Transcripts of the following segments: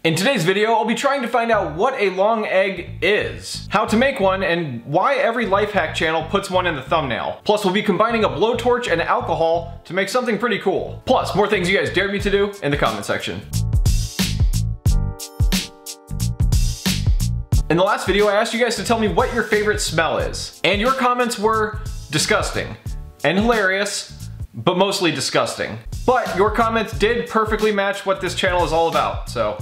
In today's video, I'll be trying to find out what a long egg is, how to make one, and why every life hack channel puts one in the thumbnail. Plus, we'll be combining a blowtorch and alcohol to make something pretty cool. Plus, more things you guys dared me to do in the comment section. In the last video, I asked you guys to tell me what your favorite smell is. And your comments were disgusting and hilarious, but mostly disgusting. But your comments did perfectly match what this channel is all about, so.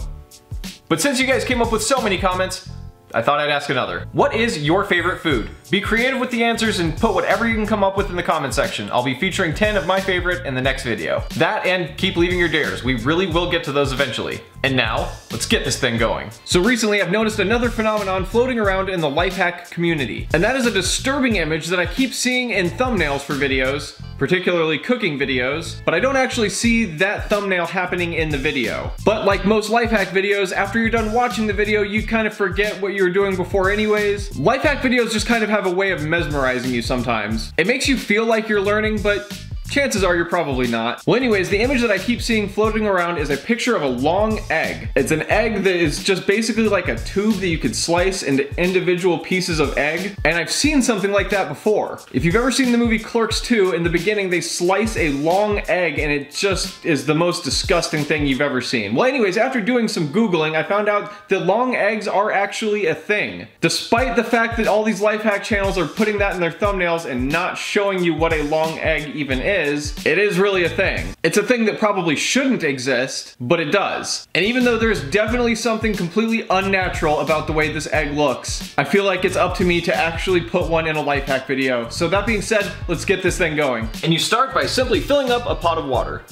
But since you guys came up with so many comments, I thought I'd ask another. What is your favorite food? Be creative with the answers and put whatever you can come up with in the comment section. I'll be featuring 10 of my favorite in the next video. That and keep leaving your dares. We really will get to those eventually. And now, let's get this thing going. So recently I've noticed another phenomenon floating around in the life hack community. And that is a disturbing image that I keep seeing in thumbnails for videos, particularly cooking videos, but I don't actually see that thumbnail happening in the video. But like most life hack videos, after you're done watching the video, you kind of forget what you were doing before anyways. Life hack videos just kind of have a way of mesmerizing you sometimes. It makes you feel like you're learning, but chances are you're probably not. Well anyways, the image that I keep seeing floating around is a picture of a long egg. It's an egg that is just basically like a tube that you could slice into individual pieces of egg. And I've seen something like that before. If you've ever seen the movie Clerks 2, in the beginning they slice a long egg and it just is the most disgusting thing you've ever seen. Well anyways, after doing some Googling, I found out that long eggs are actually a thing. Despite the fact that all these life hack channels are putting that in their thumbnails and not showing you what a long egg even is, it is really a thing. It's a thing that probably shouldn't exist, but it does. And even though there's definitely something completely unnatural about the way this egg looks, I feel like it's up to me to actually put one in a life hack video. So that being said, let's get this thing going. And you start by simply filling up a pot of water.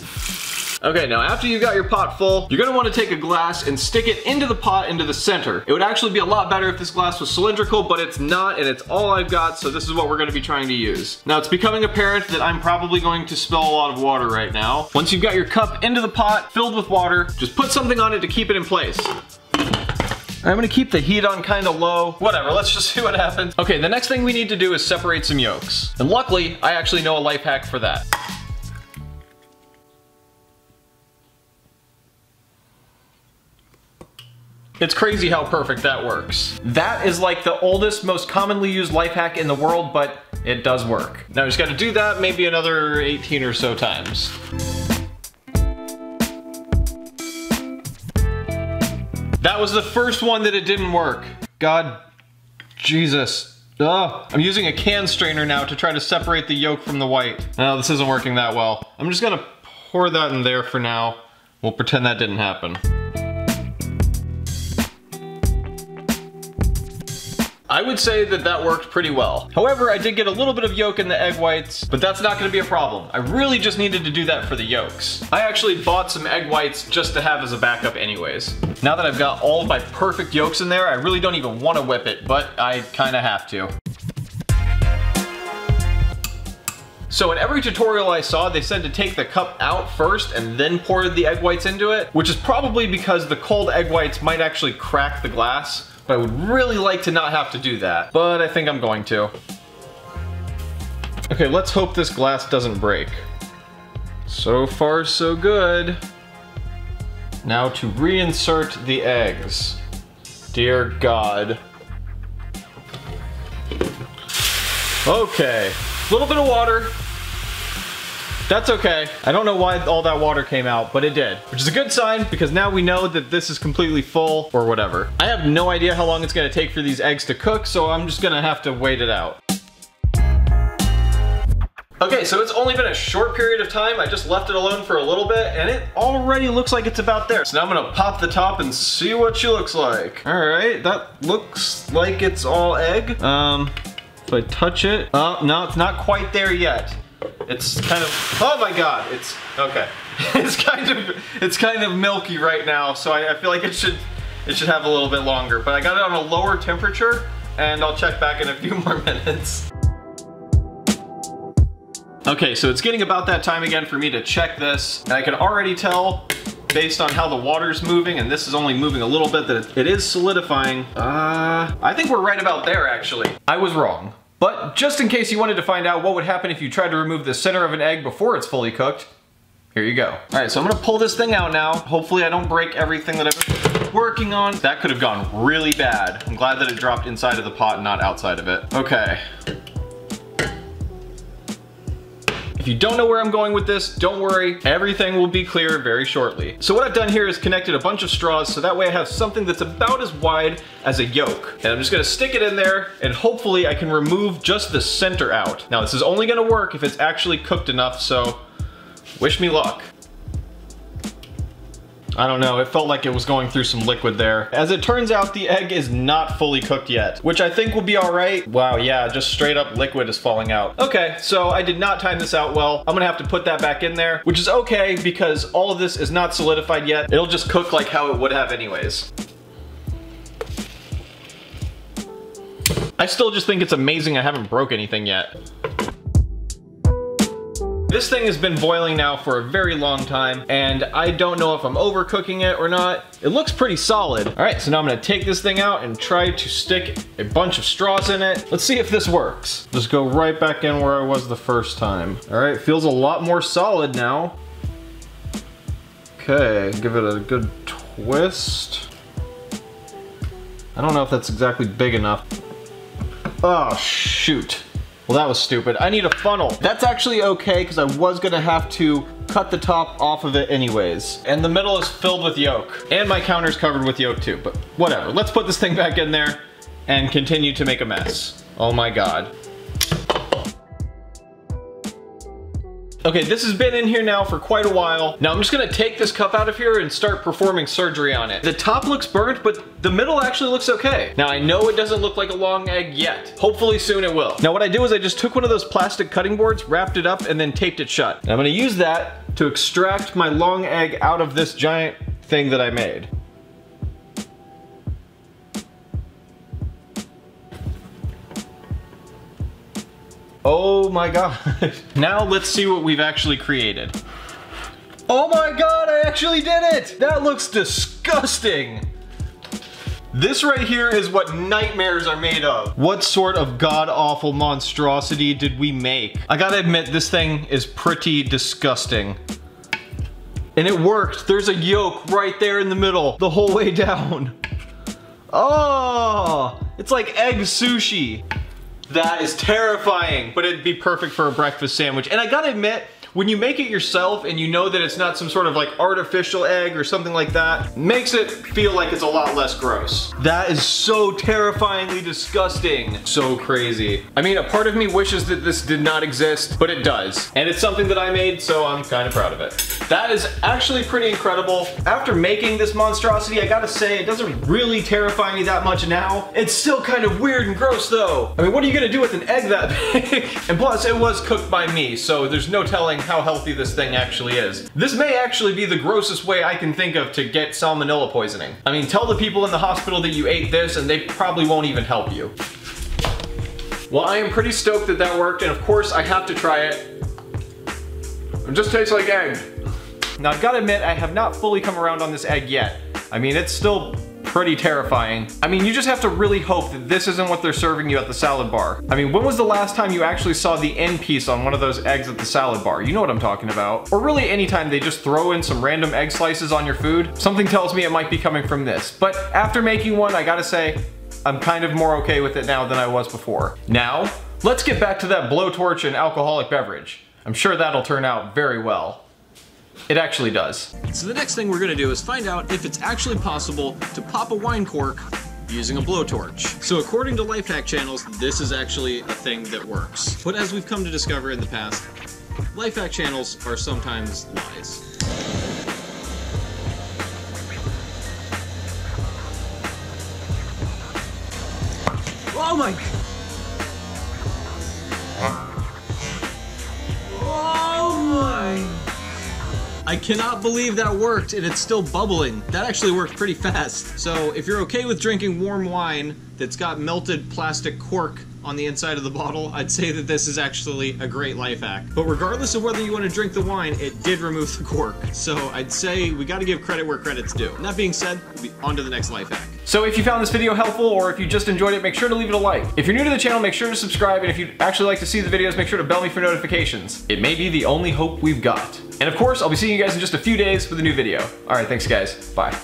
Okay, now after you've got your pot full, you're gonna wanna take a glass and stick it into the pot, into the center. It would actually be a lot better if this glass was cylindrical, but it's not, and it's all I've got, so this is what we're gonna be trying to use. Now, it's becoming apparent that I'm probably going to spill a lot of water right now. Once you've got your cup into the pot, filled with water, just put something on it to keep it in place. I'm gonna keep the heat on kinda low. Whatever, let's just see what happens. Okay, the next thing we need to do is separate some yolks. And luckily, I actually know a life hack for that. It's crazy how perfect that works. That is like the oldest, most commonly used life hack in the world, but it does work. Now I just gotta do that maybe another 18 or so times. That was the first one that it didn't work. God, Jesus. Ugh. I'm using a can strainer now to try to separate the yolk from the white. No, this isn't working that well. I'm just gonna pour that in there for now. We'll pretend that didn't happen. I would say that that worked pretty well. However, I did get a little bit of yolk in the egg whites, but that's not gonna be a problem. I really just needed to do that for the yolks. I actually bought some egg whites just to have as a backup anyways. Now that I've got all of my perfect yolks in there, I really don't even wanna whip it, but I kinda have to. So in every tutorial I saw, they said to take the cup out first and then pour the egg whites into it, which is probably because the cold egg whites might actually crack the glass. I would really like to not have to do that, but I think I'm going to. Okay, let's hope this glass doesn't break. So far, so good. Now to reinsert the eggs. Dear God. Okay, a little bit of water. That's okay. I don't know why all that water came out, but it did. Which is a good sign, because now we know that this is completely full, or whatever. I have no idea how long it's gonna take for these eggs to cook, so I'm just gonna have to wait it out. Okay, so it's only been a short period of time. I just left it alone for a little bit, and it already looks like it's about there. So now I'm gonna pop the top and see what she looks like. All right, that looks like it's all egg. If I touch it, oh, no, it's not quite there yet. It's kind of, oh my God, it's, okay. It's kind of milky right now, so I feel like it should have a little bit longer. But I got it on a lower temperature, and I'll check back in a few more minutes. Okay, so it's getting about that time again for me to check this, and I can already tell, based on how the water's moving, and this is only moving a little bit, that it is solidifying. I think we're right about there, actually. I was wrong. But just in case you wanted to find out what would happen if you tried to remove the center of an egg before it's fully cooked, here you go. All right, so I'm gonna pull this thing out now. Hopefully I don't break everything that I've... working on. That could have gone really bad. I'm glad that it dropped inside of the pot and not outside of it. Okay. If you don't know where I'm going with this, don't worry, everything will be clear very shortly. So what I've done here is connected a bunch of straws so that way I have something that's about as wide as a yolk. And I'm just gonna stick it in there and hopefully I can remove just the center out. Now this is only gonna work if it's actually cooked enough, so wish me luck. I don't know, it felt like it was going through some liquid there. As it turns out, the egg is not fully cooked yet, which I think will be all right. Wow, yeah, just straight up liquid is falling out. Okay, so I did not time this out well. I'm gonna have to put that back in there, which is okay because all of this is not solidified yet. It'll just cook like how it would have anyways. I still just think it's amazing I haven't broke anything yet. This thing has been boiling now for a very long time, and I don't know if I'm overcooking it or not. It looks pretty solid. All right, so now I'm gonna take this thing out and try to stick a bunch of straws in it. Let's see if this works. Just go right back in where I was the first time. All right, feels a lot more solid now. Okay, give it a good twist. I don't know if that's exactly big enough. Oh, shoot. Well, that was stupid. I need a funnel. That's actually okay because I was gonna have to cut the top off of it anyways. And the middle is filled with yolk. And my counter's covered with yolk too, but whatever. Let's put this thing back in there and continue to make a mess. Oh my God. Okay, this has been in here now for quite a while. Now I'm just gonna take this cup out of here and start performing surgery on it. The top looks burnt, but the middle actually looks okay. Now I know it doesn't look like a long egg yet. Hopefully soon it will. Now what I do is I just took one of those plastic cutting boards, wrapped it up, and then taped it shut. And I'm gonna use that to extract my long egg out of this giant thing that I made. Oh my God. Now let's see what we've actually created. Oh my God, I actually did it! That looks disgusting. This right here is what nightmares are made of. What sort of god-awful monstrosity did we make? I gotta admit, this thing is pretty disgusting. And it worked. There's a yolk right there in the middle, the whole way down. Oh, it's like egg sushi. That is terrifying, but it'd be perfect for a breakfast sandwich. And I gotta admit, when you make it yourself and you know that it's not some sort of like artificial egg or something like that, makes it feel like it's a lot less gross. That is so terrifyingly disgusting. So crazy. I mean, a part of me wishes that this did not exist, but it does. And it's something that I made, so I'm kind of proud of it. That is actually pretty incredible. After making this monstrosity, I gotta say, it doesn't really terrify me that much now. It's still kind of weird and gross though. I mean, what are you gonna do with an egg that big? And plus, it was cooked by me, so there's no telling how healthy this thing actually is. This may actually be the grossest way I can think of to get salmonella poisoning. I mean, tell the people in the hospital that you ate this and they probably won't even help you. Well, I am pretty stoked that that worked, and of course I have to try it. It just tastes like egg. Now I've got to admit, I have not fully come around on this egg yet. I mean, it's still pretty terrifying. I mean, you just have to really hope that this isn't what they're serving you at the salad bar. I mean, when was the last time you actually saw the end piece on one of those eggs at the salad bar? You know what I'm talking about. Or really anytime they just throw in some random egg slices on your food. Something tells me it might be coming from this. But after making one, I gotta say, I'm kind of more okay with it now than I was before. Now, let's get back to that blowtorch and alcoholic beverage. I'm sure that'll turn out very well. It actually does. So the next thing we're gonna do is find out if it's actually possible to pop a wine cork using a blowtorch. So according to life hack channels, this is actually a thing that works. But as we've come to discover in the past, life hack channels are sometimes lies. Oh my! Oh my! I cannot believe that worked and it's still bubbling. That actually worked pretty fast. So if you're okay with drinking warm wine that's got melted plastic cork on the inside of the bottle, I'd say that this is actually a great life hack. But regardless of whether you want to drink the wine, it did remove the cork. So I'd say we gotta give credit where credit's due. And that being said, we'll be on to the next life hack. So if you found this video helpful, or if you just enjoyed it, make sure to leave it a like. If you're new to the channel, make sure to subscribe, and if you'd actually like to see the videos, make sure to bell me for notifications. It may be the only hope we've got. And of course, I'll be seeing you guys in just a few days with a new video. Alright, thanks guys. Bye.